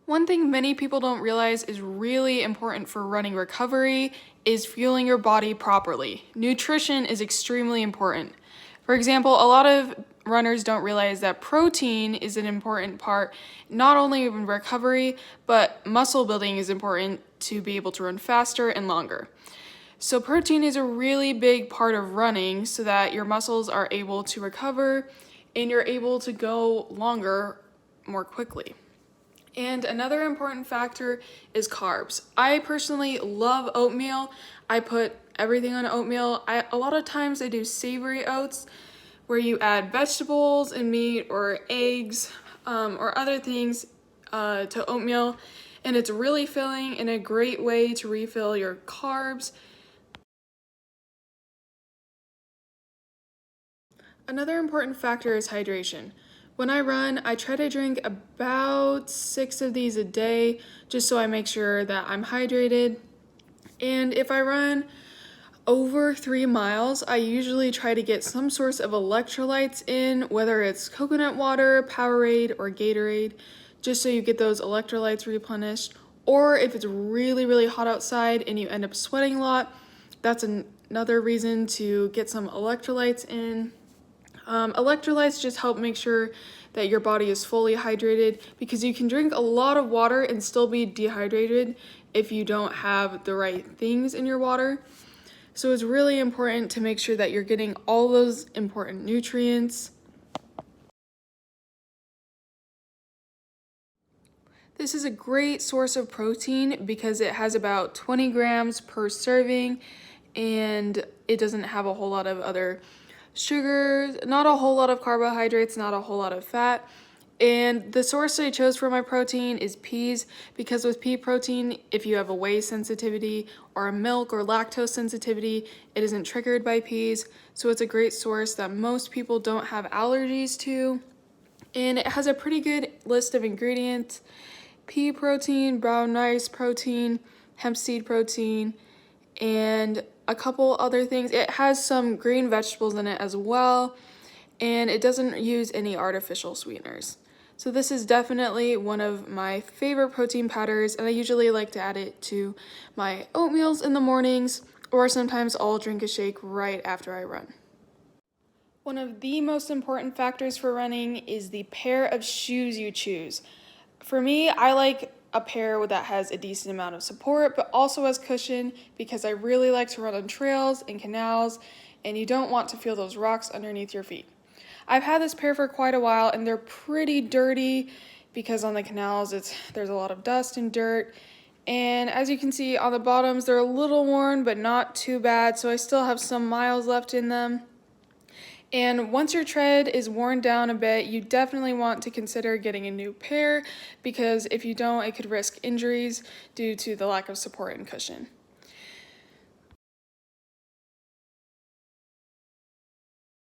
One thing many people don't realize is really important for running recovery is fueling your body properly. Nutrition is extremely important. For example, a lot of runners don't realize that protein is an important part not only in recovery, but muscle building is important to be able to run faster and longer. So protein is a really big part of running so that your muscles are able to recover and you're able to go longer more quickly. And another important factor is carbs. I personally love oatmeal. I put everything on oatmeal. A lot of times I do savory oats where you add vegetables and meat or eggs or other things to oatmeal. And it's really filling and a great way to refill your carbs. Another important factor is hydration. When I run, I try to drink about 6 of these a day just so I make sure that I'm hydrated. And if I run over 3 miles, I usually try to get some source of electrolytes in, whether it's coconut water, Powerade, or Gatorade, just so you get those electrolytes replenished. Or if it's really, really hot outside and you end up sweating a lot, that's another reason to get some electrolytes in. Electrolytes just help make sure that your body is fully hydrated because you can drink a lot of water and still be dehydrated if you don't have the right things in your water. So it's really important to make sure that you're getting all those important nutrients. This is a great source of protein because it has about 20 grams per serving and it doesn't have a whole lot of other sugars, not a whole lot of carbohydrates, not a whole lot of fat. And the source I chose for my protein is peas because with pea protein, if you have a whey sensitivity or a milk or lactose sensitivity, it isn't triggered by peas. So it's a great source that most people don't have allergies to. And it has a pretty good list of ingredients: pea protein, brown rice protein, hemp seed protein, and a couple other things. It has some green vegetables in it as well, and it doesn't use any artificial sweeteners. So this is definitely one of my favorite protein powders, and I usually like to add it to my oatmeals in the mornings, or sometimes I'll drink a shake right after I run. One of the most important factors for running is the pair of shoes you choose. For me, I like a pair that has a decent amount of support but also has cushion because I really like to run on trails and canals and you don't want to feel those rocks underneath your feet. I've had this pair for quite a while and they're pretty dirty because on the canals there's a lot of dust and dirt, and as you can see on the bottoms they're a little worn but not too bad, so I still have some miles left in them. And once your tread is worn down a bit, you definitely want to consider getting a new pair because if you don't, it could risk injuries due to the lack of support and cushion.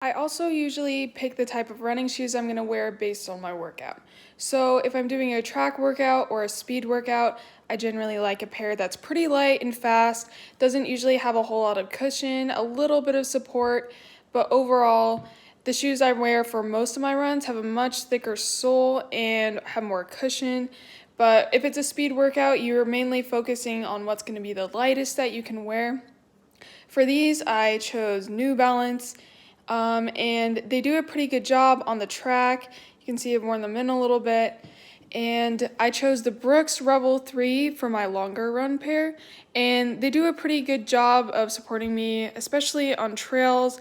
I also usually pick the type of running shoes I'm going to wear based on my workout. So if I'm doing a track workout or a speed workout, I generally like a pair that's pretty light and fast, doesn't usually have a whole lot of cushion, a little bit of support, but overall, the shoes I wear for most of my runs have a much thicker sole and have more cushion. But if it's a speed workout, you're mainly focusing on what's going to be the lightest that you can wear. For these, I chose New Balance, and they do a pretty good job on the track. You can see I've worn them in a little bit. And I chose the Brooks Rebel 3 for my longer run pair, and they do a pretty good job of supporting me, especially on trails.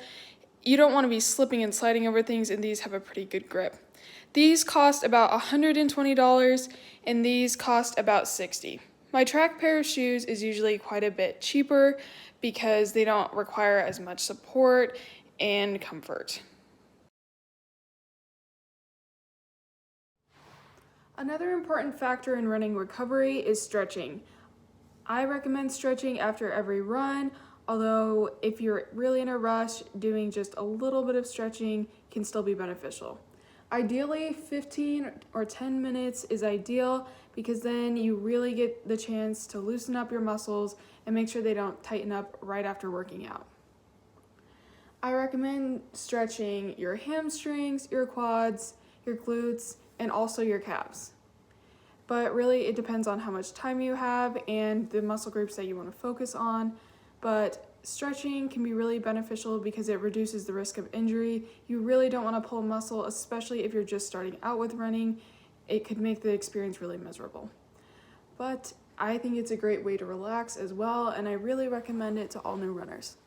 You don't want to be slipping and sliding over things, and these have a pretty good grip. These cost about $120, and these cost about $60. My track pair of shoes is usually quite a bit cheaper because they don't require as much support and comfort. Another important factor in running recovery is stretching. I recommend stretching after every run, although if you're really in a rush, doing just a little bit of stretching can still be beneficial. Ideally, 15 or 10 minutes is ideal because then you really get the chance to loosen up your muscles and make sure they don't tighten up right after working out. I recommend stretching your hamstrings, your quads, your glutes, and also your calves. but really it depends on how much time you have and the muscle groups that you want to focus on. But stretching can be really beneficial because it reduces the risk of injury. You really don't want to pull muscle, especially if you're just starting out with running. It could make the experience really miserable. But I think it's a great way to relax as well, and I really recommend it to all new runners.